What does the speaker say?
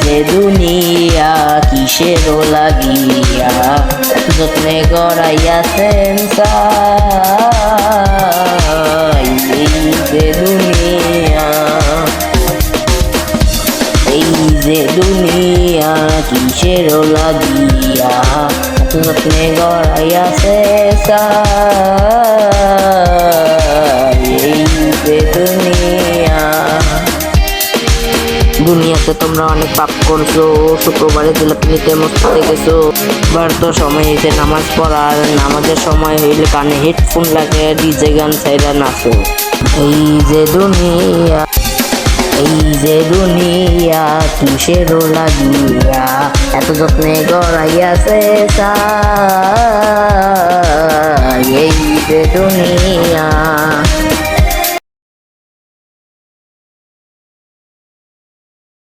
যে দুনিয়া কিসের লাগিয়া যত্নে গড়াইয়াছেন সাই। এই যে দুনিয়া, এই যে দুনিয়া কিসের লাগিয়া যত্নে গড়াইয়াছে সাই। এই যে দুনিয়া, দুনিয়াতে তোমরা অনেক পাপ করছো, শুক্রবারে জিলাপি নিতে মসজিদে গেছো, বার তো সময় হয়েছে নামাজ পড়ার, নামাজের সময় হইলে কানে হেডফোন লাগে ডিজে গান ছাইরা নাচো। এই যে দুনিয়া, এই যে দুনিয়া কিসের লাগিয়া এত যত্নে গড়াইয়াছে সাই। এই যে দুনিয়া।